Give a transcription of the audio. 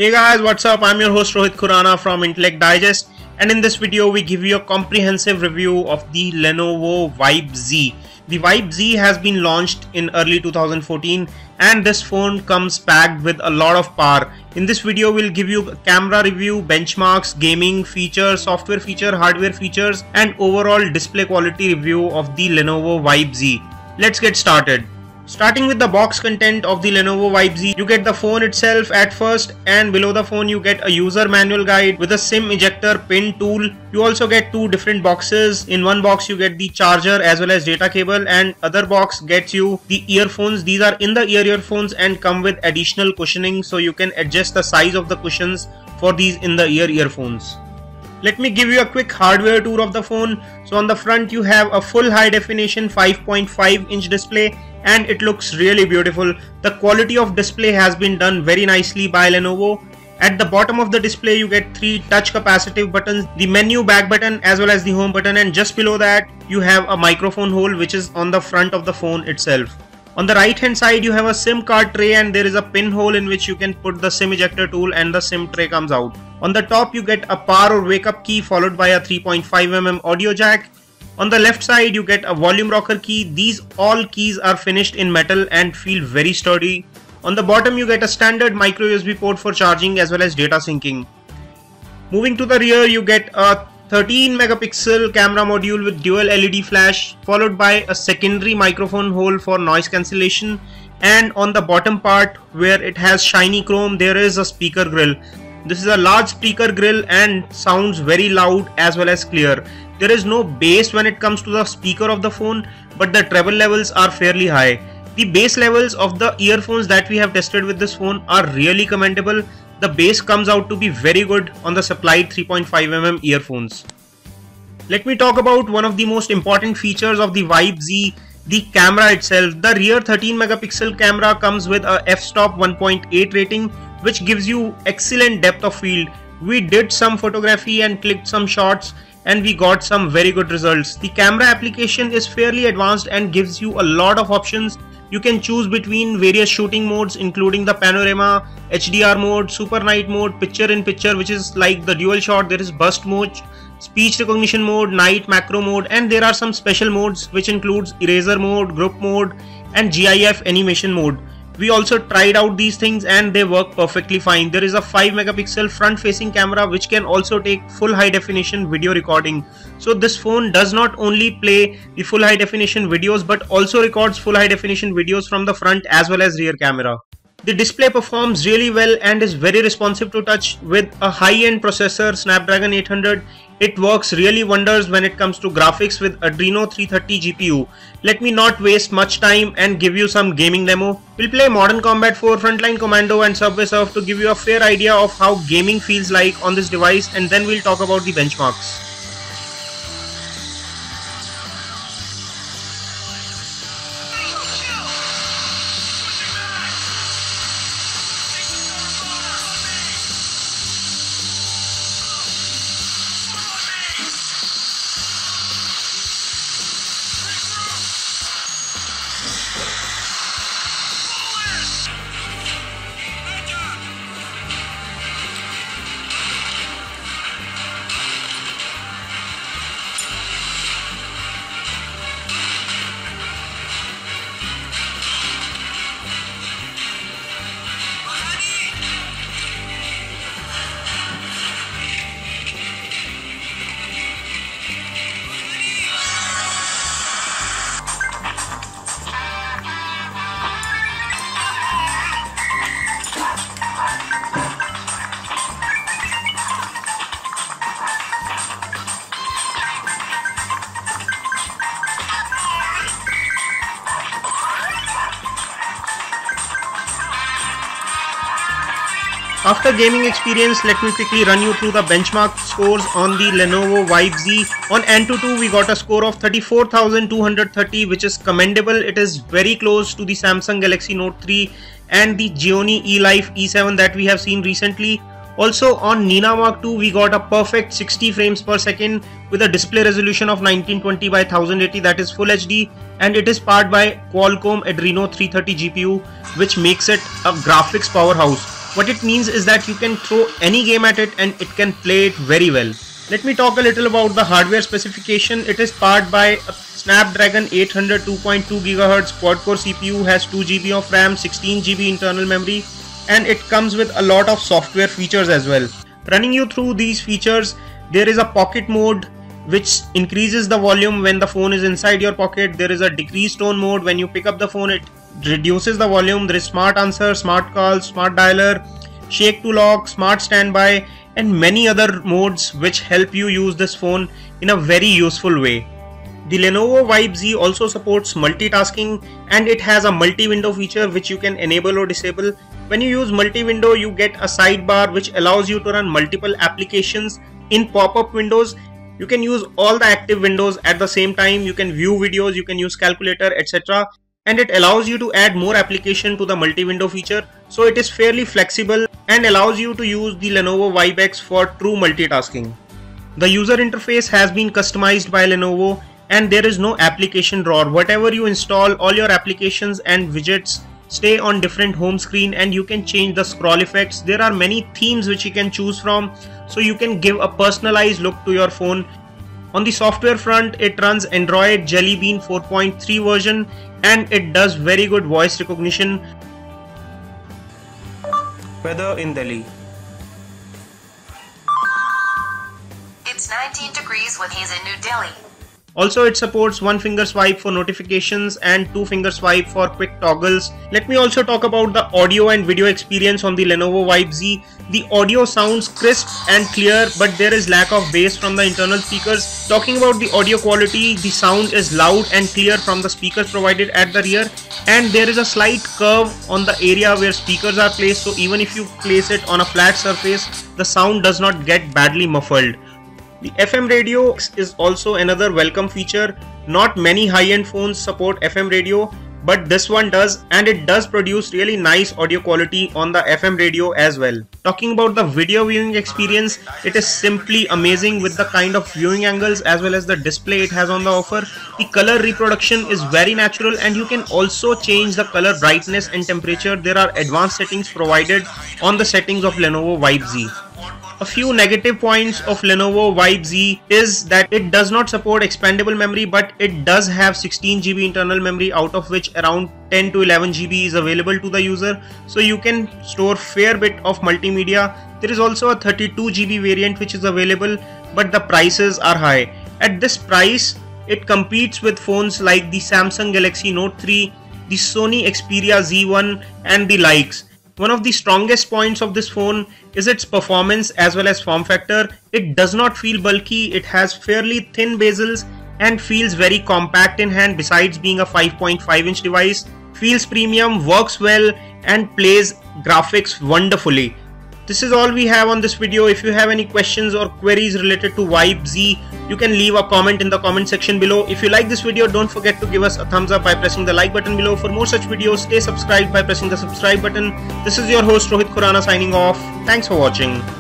Hey guys, what's up? I'm your host Rohit Khurana from Intellect Digest, and in this video we give you a comprehensive review of the Lenovo Vibe Z. The Vibe Z has been launched in early 2014 and this phone comes packed with a lot of power. In this video we'll give you a camera review, benchmarks, gaming features, software feature, hardware features and overall display quality review of the Lenovo Vibe Z. Let's get started. Starting with the box content of the Lenovo Vibe Z, you get the phone itself at first, and below the phone you get a user manual guide with a SIM ejector pin tool. You also get two different boxes. In one box you get the charger as well as data cable, and other box gets you the earphones. These are in the earphones and come with additional cushioning, so you can adjust the size of the cushions for these in the earphones. Let me give you a quick hardware tour of the phone. So on the front you have a full high definition 5.5-inch display and it looks really beautiful. The quality of display has been done very nicely by Lenovo. At the bottom of the display you get three touch capacitive buttons, the menu back button as well as the home button, and just below that you have a microphone hole which is on the front of the phone itself. On the right hand side you have a SIM card tray and there is a pinhole in which you can put the SIM ejector tool and the SIM tray comes out. On the top you get a power or wake up key followed by a 3.5mm audio jack. On the left side you get a volume rocker key. These all keys are finished in metal and feel very sturdy. On the bottom you get a standard micro USB port for charging as well as data syncing. Moving to the rear you get a 13 megapixel camera module with dual LED flash followed by a secondary microphone hole for noise cancellation, and on the bottom part where it has shiny chrome there is a speaker grill. This is a large speaker grill and sounds very loud as well as clear. There is no bass when it comes to the speaker of the phone, but the treble levels are fairly high. The bass levels of the earphones that we have tested with this phone are really commendable. The bass comes out to be very good on the supplied 3.5mm earphones. Let me talk about one of the most important features of the Vibe Z, the camera itself. The rear 13 megapixel camera comes with a f-stop 1.8 rating, which gives you excellent depth of field. We did some photography and clicked some shots and we got some very good results. The camera application is fairly advanced and gives you a lot of options. You can choose between various shooting modes including the panorama, HDR mode, super night mode, picture in picture which is like the dual shot, there is burst mode, speech recognition mode, night macro mode, and there are some special modes which includes eraser mode, group mode and GIF animation mode. We also tried out these things and they work perfectly fine. There is a 5 megapixel front facing camera which can also take full high definition video recording. So this phone does not only play the full high definition videos but also records full high definition videos from the front as well as rear camera. The display performs really well and is very responsive to touch. With a high-end processor Snapdragon 800, it works really wonders when it comes to graphics with Adreno 330 GPU. Let me not waste much time and give you some gaming demo. We'll play Modern Combat 4, Frontline Commando and Subway Surf to give you a fair idea of how gaming feels like on this device, and then we'll talk about the benchmarks. After gaming experience, let me quickly run you through the benchmark scores on the Lenovo Vibe Z. On Antutu, we got a score of 34,230, which is commendable. It is very close to the Samsung Galaxy Note 3 and the Xiaomi eLife E7 that we have seen recently. Also on Nina Mark II, we got a perfect 60 frames per second with a display resolution of 1920 by 1080, that is Full HD, and it is powered by Qualcomm Adreno 330 GPU, which makes it a graphics powerhouse. What it means is that you can throw any game at it and it can play it very well. Let me talk a little about the hardware specification. It is powered by a Snapdragon 800 2.2 GHz quad-core CPU, has 2 GB of RAM, 16 GB internal memory, and it comes with a lot of software features as well. Running you through these features, there is a pocket mode which increases the volume when the phone is inside your pocket. There is a decrease tone mode. When you pick up the phone, it reduces the volume. There is smart answer, smart call, smart dialer, shake to lock, smart standby, and many other modes which help you use this phone in a very useful way. The Lenovo Vibe Z also supports multitasking, and it has a multi-window feature which you can enable or disable. When you use multi-window, you get a sidebar which allows you to run multiple applications in pop-up windows. You can use all the active windows at the same time. You can view videos, you can use calculator, etc. And it allows you to add more application to the multi-window feature. So it is fairly flexible and allows you to use the Lenovo Vibe X for true multitasking. The user interface has been customized by Lenovo, and there is no application drawer. Whatever you install, all your applications and widgets stay on different home screen, and you can change the scroll effects. There are many themes which you can choose from, so you can give a personalized look to your phone. On the software front, it runs Android Jelly Bean 4.3 version, and it does very good voice recognition. Weather in Delhi. It's 19 degrees with haze in New Delhi. Also, it supports one finger swipe for notifications and two finger swipe for quick toggles. Let me also talk about the audio and video experience on the Lenovo Vibe Z. The audio sounds crisp and clear, but there is lack of bass from the internal speakers. Talking about the audio quality, the sound is loud and clear from the speakers provided at the rear, and there is a slight curve on the area where speakers are placed, so even if you place it on a flat surface, the sound does not get badly muffled. The FM radio is also another welcome feature. Not many high-end phones support FM radio, but this one does, and it does produce really nice audio quality on the FM radio as well. Talking about the video viewing experience, it is simply amazing with the kind of viewing angles as well as the display it has on the offer. The color reproduction is very natural, and you can also change the color brightness and temperature. There are advanced settings provided on the settings of Lenovo Vibe Z. A few negative points of Lenovo Vibe Z is that it does not support expandable memory, but it does have 16 GB internal memory, out of which around 10 to 11 GB is available to the user, so you can store fair bit of multimedia. There is also a 32 GB variant which is available, but the prices are high. At this price, it competes with phones like the Samsung Galaxy Note 3, the Sony Xperia Z1 and the likes. One of the strongest points of this phone is its performance as well as form factor. It does not feel bulky, it has fairly thin bezels and feels very compact in hand. Besides being a 5.5 inch device, feels premium, works well and plays graphics wonderfully. This is all we have on this video. If you have any questions or queries related to Vibe Z, you can leave a comment in the comment section below. If you like this video, don't forget to give us a thumbs up by pressing the like button below. For more such videos, stay subscribed by pressing the subscribe button. This is your host Rohit Khurana signing off. Thanks for watching.